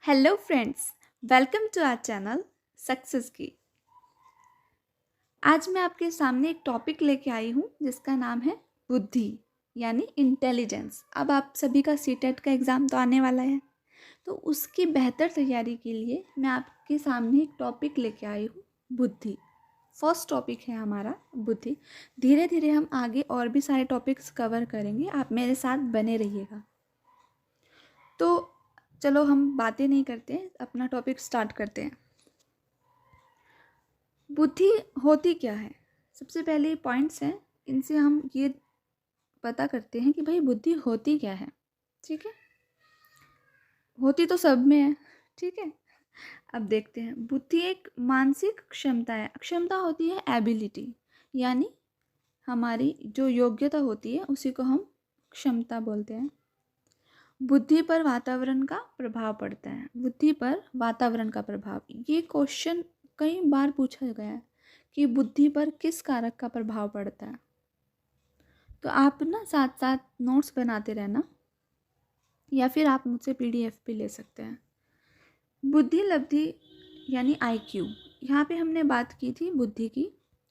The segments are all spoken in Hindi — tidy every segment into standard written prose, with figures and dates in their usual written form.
Hello friends, welcome to our channel success की। आज मैं आपके सामने एक टॉपिक लेके आई हूँ जिसका नाम है बुद्धि यानी इंटेलिजेंस। अब आप सभी का सीटेट का एग्ज़ाम तो आने वाला है, तो उसकी बेहतर तैयारी के लिए मैं आपके सामने एक टॉपिक लेके आई हूँ, बुद्धि। फर्स्ट टॉपिक है हमारा बुद्धि। धीरे धीरे हम आगे और भी सारे टॉपिक्स कवर करेंगे, आप मेरे साथ बने रहिएगा। तो चलो हम बातें नहीं करते हैं, अपना टॉपिक स्टार्ट करते हैं। बुद्धि होती क्या है? सबसे पहले पॉइंट्स हैं, इनसे हम ये पता करते हैं कि भाई बुद्धि होती क्या है। ठीक है, होती तो सब में है। ठीक है, अब देखते हैं। बुद्धि एक मानसिक क्षमता है। क्षमता होती है एबिलिटी, यानी हमारी जो योग्यता होती है उसी को हम क्षमता बोलते हैं। बुद्धि पर वातावरण का प्रभाव पड़ता है। बुद्धि पर वातावरण का प्रभाव, ये क्वेश्चन कई बार पूछा गया है कि बुद्धि पर किस कारक का प्रभाव पड़ता है। तो आप ना साथ साथ नोट्स बनाते रहना, या फिर आप मुझसे पीडीएफ भी ले सकते हैं। बुद्धि लब्धि यानी आईक्यू, यहाँ पे हमने बात की थी बुद्धि की,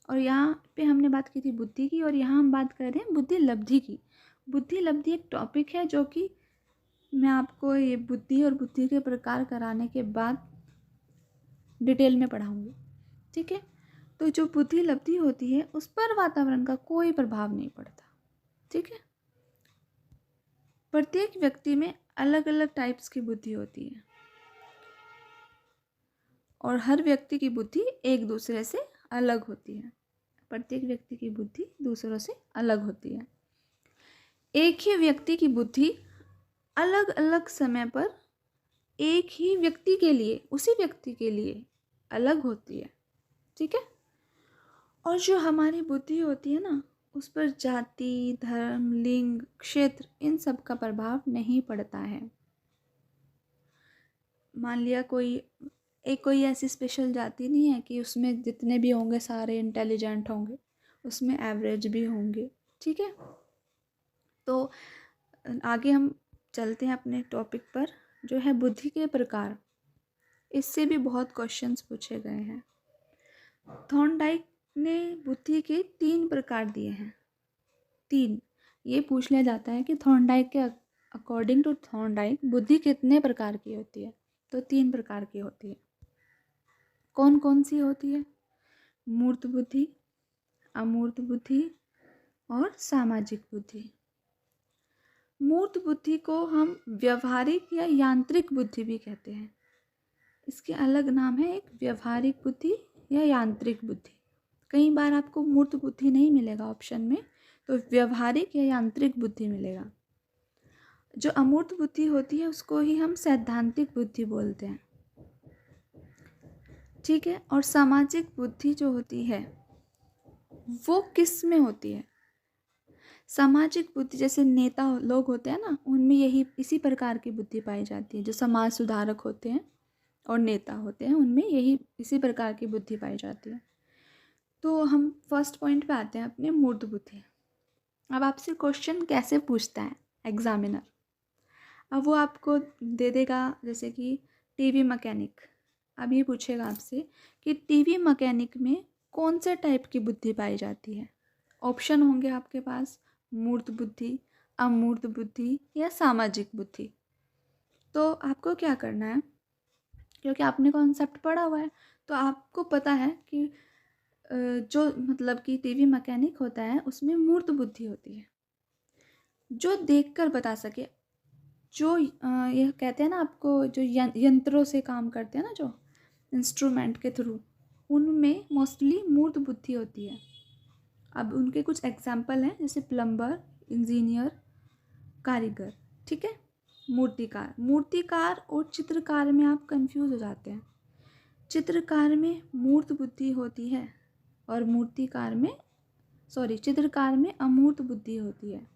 और यहाँ पे हमने बात की थी बुद्धि की, और यहाँ हम बात कर रहे हैं बुद्धि लब्धि की। बुद्धि लब्धि एक टॉपिक है जो कि मैं आपको ये बुद्धि और बुद्धि के प्रकार कराने के बाद डिटेल में पढ़ाऊंगी। ठीक है, तो जो बुद्धि लब्धि होती है उस पर वातावरण का कोई प्रभाव नहीं पड़ता। ठीक है, प्रत्येक व्यक्ति में अलग अलग टाइप्स की बुद्धि होती है, और हर व्यक्ति की बुद्धि एक दूसरे से अलग होती है। प्रत्येक व्यक्ति की बुद्धि दूसरों से अलग होती है। एक ही व्यक्ति की बुद्धि अलग अलग समय पर एक ही व्यक्ति के लिए, उसी व्यक्ति के लिए अलग होती है। ठीक है, और जो हमारी बुद्धि होती है ना, उस पर जाति, धर्म, लिंग, क्षेत्र, इन सब का प्रभाव नहीं पड़ता है। मान लिया कोई ऐसी स्पेशल जाति नहीं है कि उसमें जितने भी होंगे सारे इंटेलिजेंट होंगे, उसमें एवरेज भी होंगे। ठीक है, तो आगे हम चलते हैं अपने टॉपिक पर, जो है बुद्धि के प्रकार। इससे भी बहुत क्वेश्चंस पूछे गए हैं। थॉर्नडाइक ने बुद्धि के 3 प्रकार दिए हैं। 3, ये पूछ लिया जाता है कि थॉर्नडाइक के अकॉर्डिंग टू थॉर्नडाइक बुद्धि कितने प्रकार की होती है? तो 3 प्रकार की होती है। कौन कौन सी होती है? मूर्त बुद्धि, अमूर्त बुद्धि और सामाजिक बुद्धि। मूर्त बुद्धि को हम व्यवहारिक या यांत्रिक बुद्धि भी कहते हैं। इसके अलग नाम है, एक व्यवहारिक बुद्धि या यांत्रिक बुद्धि। कई बार आपको मूर्त बुद्धि नहीं मिलेगा ऑप्शन में, तो व्यवहारिक या यांत्रिक बुद्धि मिलेगा। जो अमूर्त बुद्धि होती है उसको ही हम सैद्धांतिक बुद्धि बोलते हैं। ठीक है, और सामाजिक बुद्धि जो होती है वो किस में होती है? सामाजिक बुद्धि, जैसे नेता लोग होते हैं ना, उनमें यही इसी प्रकार की बुद्धि पाई जाती है। जो समाज सुधारक होते हैं और नेता होते हैं, उनमें यही इसी प्रकार की बुद्धि पाई जाती है। तो हम फर्स्ट पॉइंट पे आते हैं, अपने मूर्त बुद्धि। अब आपसे क्वेश्चन कैसे पूछता है एग्जामिनर? अब वो आपको दे देगा, जैसे कि टीवी मैकेनिक। अब ये पूछेगा आपसे कि टीवी मैकेनिक में कौन से टाइप की बुद्धि पाई जाती है? ऑप्शन होंगे आपके पास, मूर्त बुद्धि, अमूर्त बुद्धि या सामाजिक बुद्धि। तो आपको क्या करना है, क्योंकि आपने कॉन्सेप्ट पढ़ा हुआ है, तो आपको पता है कि जो मतलब कि टीवी मैकेनिक होता है उसमें मूर्त बुद्धि होती है, जो देखकर बता सके। जो ये कहते हैं ना आपको, जो यंत्रों से काम करते हैं ना, जो इंस्ट्रूमेंट के थ्रू, उनमें मोस्टली मूर्त बुद्धि होती है। अब उनके कुछ एग्जाम्पल हैं, जैसे प्लम्बर, इंजीनियर, कारीगर। ठीक है, मूर्तिकार। मूर्तिकार और चित्रकार में आप कंफ्यूज हो जाते हैं। चित्रकार में मूर्त बुद्धि होती है, और चित्रकार में अमूर्त बुद्धि होती है,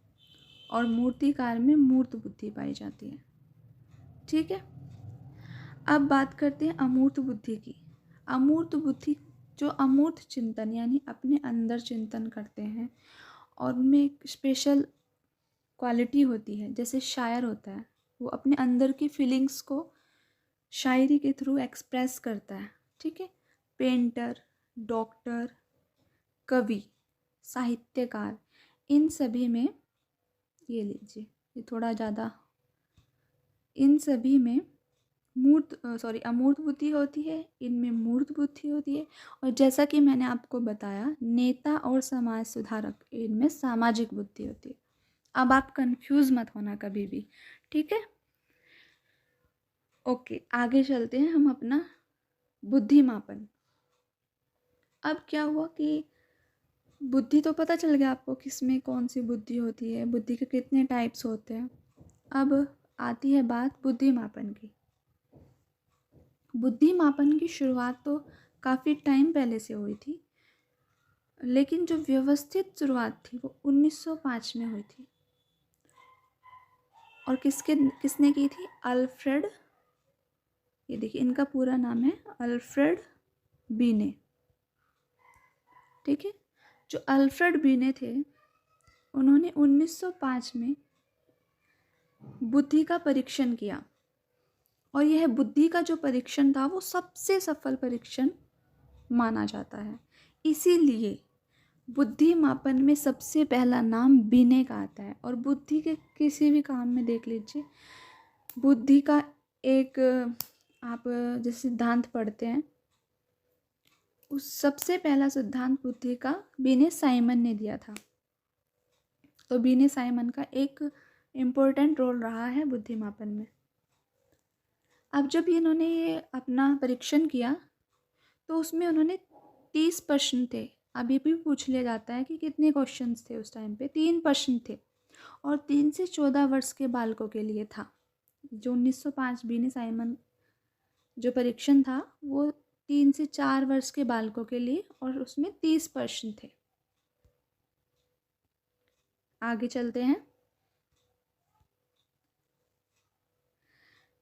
और मूर्तिकार में मूर्त बुद्धि पाई जाती है। ठीक है, अब बात करते हैं अमूर्त बुद्धि की। अमूर्त बुद्धि, जो अमूर्त चिंतन यानी अपने अंदर चिंतन करते हैं, और उनमें एक स्पेशल क्वालिटी होती है। जैसे शायर होता है, वो अपने अंदर की फीलिंग्स को शायरी के थ्रू एक्सप्रेस करता है, ठीक है। पेंटर, डॉक्टर, कवि, साहित्यकार, इन सभी में, ये लीजिए, ये थोड़ा ज़्यादा, इन सभी में अमूर्त बुद्धि होती है, इनमें मूर्त बुद्धि होती है। और जैसा कि मैंने आपको बताया, नेता और समाज सुधारक, इनमें सामाजिक बुद्धि होती है। अब आप कंफ्यूज मत होना कभी भी, ठीक है। ओके, आगे चलते हैं हम अपना बुद्धि मापन। अब क्या हुआ कि बुद्धि तो पता चल गया आपको किसमें कौन सी बुद्धि होती है, बुद्धि के कितने टाइप्स होते हैं। अब आती है बात बुद्धि मापन की। बुद्धि मापन की शुरुआत तो काफ़ी टाइम पहले से हुई थी, लेकिन जो व्यवस्थित शुरुआत थी वो 1905 में हुई थी। और किसने की थी? अल्फ्रेड, ये देखिए इनका पूरा नाम है अल्फ्रेड बीने, ठीक है। जो अल्फ्रेड बीने थे, उन्होंने 1905 में बुद्धि का परीक्षण किया। और यह बुद्धि का जो परीक्षण था वो सबसे सफल परीक्षण माना जाता है। इसीलिए बुद्धि मापन में सबसे पहला नाम बीने का आता है। और बुद्धि के किसी भी काम में देख लीजिए, बुद्धि का एक आप जैसे सिद्धांत पढ़ते हैं, उस सबसे पहला सिद्धांत बुद्धि का बीने साइमन ने दिया था। तो बीने साइमन का एक इम्पोर्टेंट रोल रहा है बुद्धि मापन में। अब जब इन्होंने ये अपना परीक्षण किया तो उसमें उन्होंने 30 प्रश्न थे। अब ये भी पूछ लिया जाता है कि कितने क्वेश्चंस थे उस टाइम पे। 3 प्रश्न थे और 3 से 14 वर्ष के बालकों के लिए था। जो 1905 बीने साइमन जो परीक्षण था वो 3 से 4 वर्ष के बालकों के लिए, और उसमें 30 प्रश्न थे। आगे चलते हैं।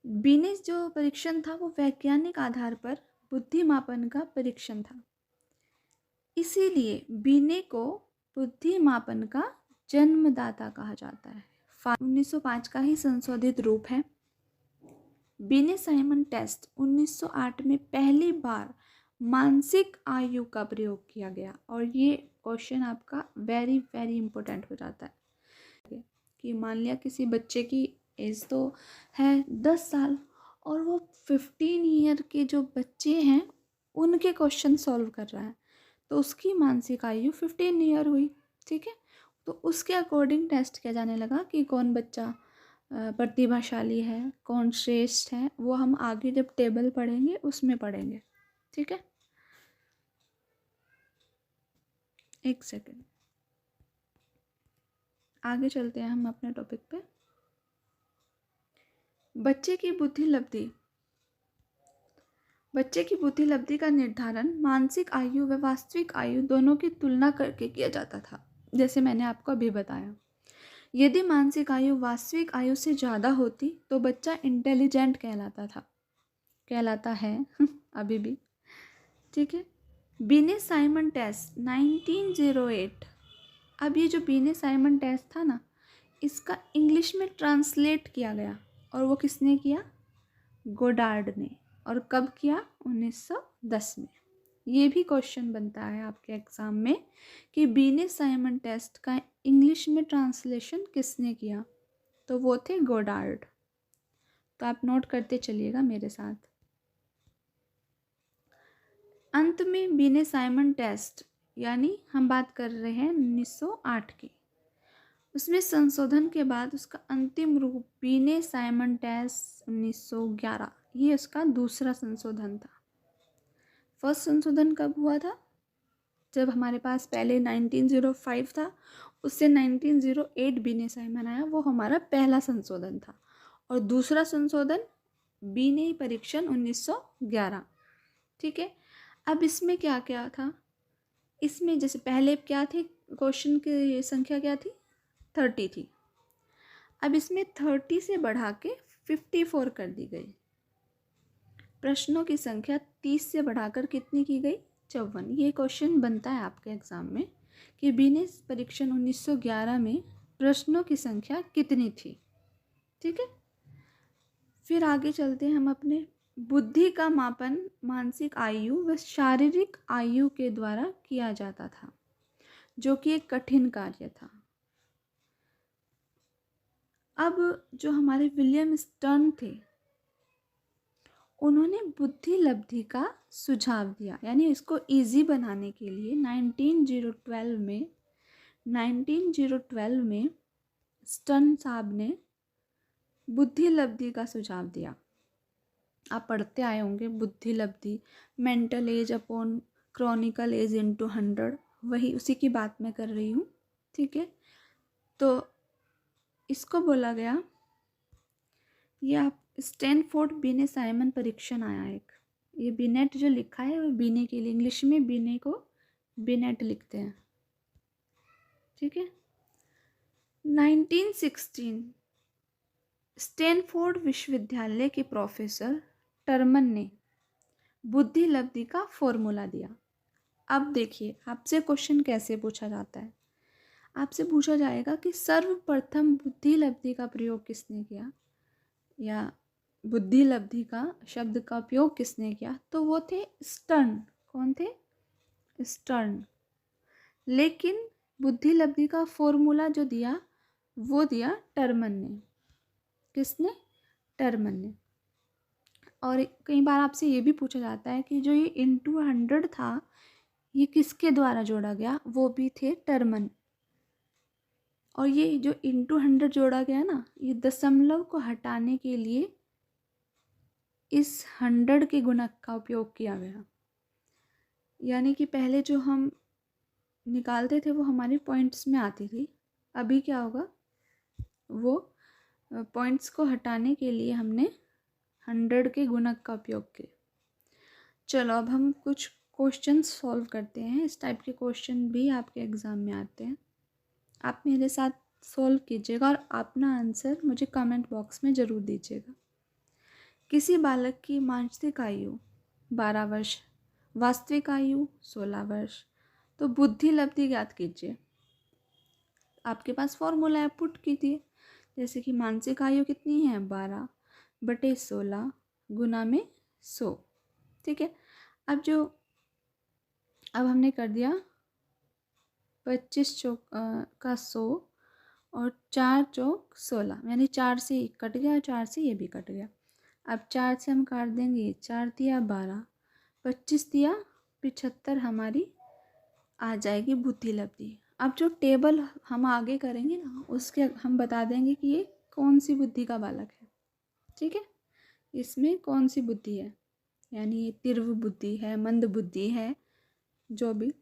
बीने जो परीक्षण था वो वैज्ञानिक आधार पर बुद्धि मापन का परीक्षण था। इसीलिए बीने को बुद्धि मापन का जन्मदाता कहा जाता है। 1905 का ही संशोधित रूप है। बीने साइमन टेस्ट 1908 में पहली बार मानसिक आयु का प्रयोग किया गया। और ये क्वेश्चन आपका वेरी वेरी इंपॉर्टेंट हो जाता है कि मान लिया किसी बच्चे की एज तो है 10 साल और वो 15 ईयर के जो बच्चे हैं उनके क्वेश्चन सॉल्व कर रहा है, तो उसकी मानसिक आयु 15 ईयर हुई, ठीक है। तो उसके अकॉर्डिंग टेस्ट किया जाने लगा कि कौन बच्चा प्रतिभाशाली है, कौन श्रेष्ठ है। वो हम आगे जब टेबल पढ़ेंगे उसमें पढ़ेंगे, ठीक है। एक सेकेंड, आगे चलते हैं हम अपने टॉपिक पे। बच्चे की बुद्धि लब्धि का निर्धारण मानसिक आयु व वास्तविक आयु दोनों की तुलना करके किया जाता था। जैसे मैंने आपको अभी बताया, यदि मानसिक आयु वास्तविक आयु से ज़्यादा होती तो बच्चा इंटेलिजेंट कहलाता है अभी भी, ठीक है। बीने साइमन टेस्ट 1908। अब ये जो बीने साइमन टेस्ट था ना, इसका इंग्लिश में ट्रांसलेट किया गया, और वो किसने किया? गोडार्ड ने। और कब किया? 1910 में। ये भी क्वेश्चन बनता है आपके एग्जाम में कि बीने साइमन टेस्ट का इंग्लिश में ट्रांसलेशन किसने किया? तो वो थे गोडार्ड। तो आप नोट करते चलिएगा मेरे साथ। अंत में बीने साइमन टेस्ट, यानी हम बात कर रहे हैं 1908 की, उसमें संशोधन के बाद उसका अंतिम रूप बीने साइमन टेस्ट 1911, ये उसका दूसरा संशोधन था। फर्स्ट संशोधन कब हुआ था? जब हमारे पास पहले 1905 था, उससे 1908 बीने साइमन आया, वो हमारा पहला संशोधन था। और दूसरा संशोधन बीने परीक्षण 1911, ठीक है। अब इसमें क्या क्या था? इसमें जैसे पहले क्या थी, क्वेश्चन की संख्या क्या थी? 30 थी। अब इसमें 30 से बढ़ा के 54 कर दी गई। प्रश्नों की संख्या 30 से बढ़ाकर कितनी की गई? 54। ये क्वेश्चन बनता है आपके एग्जाम में कि बीने परीक्षण 1911 में प्रश्नों की संख्या कितनी थी, ठीक है। फिर आगे चलते हैं हम अपने बुद्धि का मापन मानसिक आयु व शारीरिक आयु के द्वारा किया जाता था, जो कि एक कठिन कार्य था। अब जो हमारे विलियम स्टर्न थे, उन्होंने बुद्धि लब्धि का सुझाव दिया, यानी इसको इजी बनाने के लिए 1912 में स्टर्न साहब ने बुद्धि लब्धि का सुझाव दिया। आप पढ़ते आए होंगे बुद्धि लब्धि, mental age upon chronical age into 100, वही उसी की बात मैं कर रही हूँ। ठीक है, तो इसको बोला गया, ये आप स्टैनफोर्ड बिने साइमन परीक्षण आया एक, ये बिनेट जो लिखा है वो बिने के लिए, इंग्लिश में बिने को बिनेट लिखते हैं। ठीक है, 1916 स्टैनफोर्ड विश्वविद्यालय के प्रोफेसर टर्मन ने बुद्धि लब्धि का फॉर्मूला दिया। अब देखिए आपसे क्वेश्चन कैसे पूछा जाता है, आपसे पूछा जाएगा कि सर्वप्रथम बुद्धि लब्धि का प्रयोग किसने किया, या बुद्धि लब्धि का शब्द का उपयोग किसने किया, तो वो थे स्टर्न। कौन थे? स्टर्न। लेकिन बुद्धि लब्धि का फॉर्मूला जो दिया वो दिया टर्मन ने। किसने? टर्मन ने। और कई बार आपसे ये भी पूछा जाता है कि जो ये इनटू 100 था ये किसके द्वारा जोड़ा गया, वो भी थे टर्मन। और ये जो इनटू 100 जोड़ा गया ना, ये दशमलव को हटाने के लिए इस 100 के गुणक का उपयोग किया गया। यानी कि पहले जो हम निकालते थे वो हमारे पॉइंट्स में आती थी, अभी क्या होगा, वो पॉइंट्स को हटाने के लिए हमने 100 के गुणक का उपयोग किया। चलो अब हम कुछ क्वेश्चन सॉल्व करते हैं। इस टाइप के क्वेश्चन भी आपके एग्ज़ाम में आते हैं, आप मेरे साथ सॉल्व कीजिएगा और अपना आंसर मुझे कमेंट बॉक्स में ज़रूर दीजिएगा। किसी बालक की मानसिक आयु 12 वर्ष, वास्तविक आयु 16 वर्ष, तो बुद्धि लब्धि ज्ञात कीजिए। आपके पास फॉर्मूला है, पुट कीजिए। जैसे कि मानसिक आयु कितनी है, 12 बटे 16 गुना में 100। ठीक है, अब हमने कर दिया 25 चौक का 100 और 4 चौक 16, यानी 4 से कट गया, 4 से ये भी कट गया। अब 4 से हम काट देंगे, 4 दिया 12, 25 दिया 75, हमारी आ जाएगी बुद्धि लब्धि। अब जो टेबल हम आगे करेंगे ना, उसके हम बता देंगे कि ये कौन सी बुद्धि का बालक है। ठीक है, इसमें कौन सी बुद्धि है, यानी ये तीव्र बुद्धि है, मंद बुद्धि है, जो भी।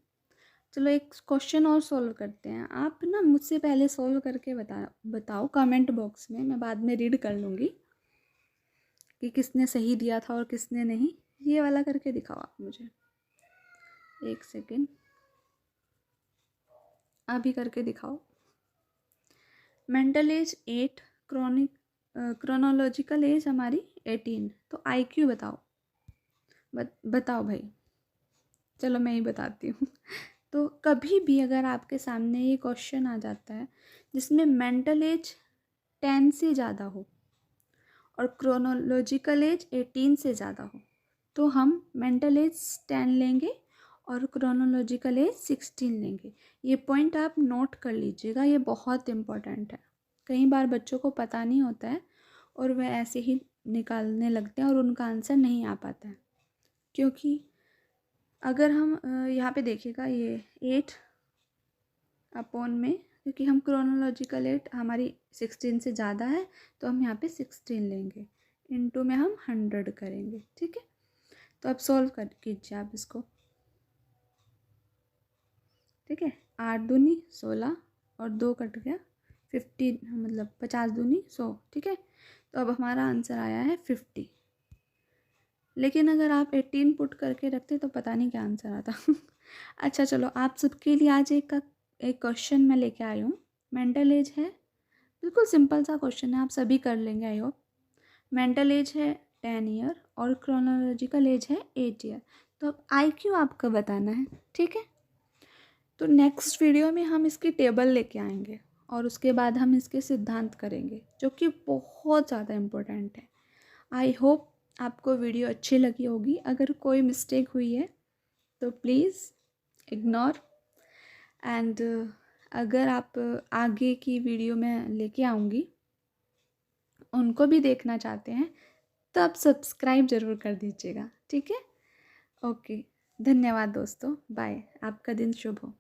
चलो एक क्वेश्चन और सॉल्व करते हैं। आप ना मुझसे पहले सॉल्व करके बताओ कमेंट बॉक्स में, मैं बाद में रीड कर लूँगी कि किसने सही दिया था और किसने नहीं। ये वाला करके दिखाओ आप मुझे, एक सेकेंड, अभी करके दिखाओ। मेंटल एज 8, क्रोनोलॉजिकल एज हमारी 18, तो IQ बताओ। बताओ भाई, चलो मैं ही बताती हूँ। तो कभी भी अगर आपके सामने ये क्वेश्चन आ जाता है जिसमें मेंटल एज 10 से ज़्यादा हो और क्रोनोलॉजिकल एज 18 से ज़्यादा हो, तो हम मेंटल एज 10 लेंगे और क्रोनोलॉजिकल एज 16 लेंगे। ये पॉइंट आप नोट कर लीजिएगा, ये बहुत इम्पोर्टेंट है। कई बार बच्चों को पता नहीं होता है और वह ऐसे ही निकालने लगते हैं और उनका आंसर नहीं आ पाता है। क्योंकि अगर हम यहाँ पे देखिएगा, ये 8 अपॉन में, क्योंकि हम क्रोनोलॉजिकल 8 हमारी 16 से ज़्यादा है तो हम यहाँ पे 16 लेंगे, इनटू में हम 100 करेंगे। ठीक है, तो अब सॉल्व कर कीजिए आप इसको। ठीक है, 8 दूनी 16 और 2 कट गया 50, मतलब 50 दूनी 100। ठीक है, तो अब हमारा आंसर आया है 50। लेकिन अगर आप 18 पुट करके रखते तो पता नहीं क्या आंसर आता। अच्छा चलो, आप सबके लिए आज एक क्वेश्चन मैं लेके आई हूँ। मेंटल एज है, बिल्कुल सिंपल सा क्वेश्चन है, आप सभी कर लेंगे आई होप। मेंटल एज है 10 ईयर और क्रोनोलॉजिकल एज है 8 ईयर, तो अब IQ आपका बताना है। ठीक है, तो नेक्स्ट वीडियो में हम इसकी टेबल लेके आएंगे और उसके बाद हम इसके सिद्धांत करेंगे, जो कि बहुत ज़्यादा इम्पोर्टेंट है। आई होप आपको वीडियो अच्छी लगी होगी। अगर कोई मिस्टेक हुई है तो प्लीज़ इग्नोर। एंड अगर आप आगे की वीडियो में लेके आऊँगी उनको भी देखना चाहते हैं तो आप सब्सक्राइब ज़रूर कर दीजिएगा, ठीक है? ओके, धन्यवाद दोस्तों, बाय। आपका दिन शुभ हो।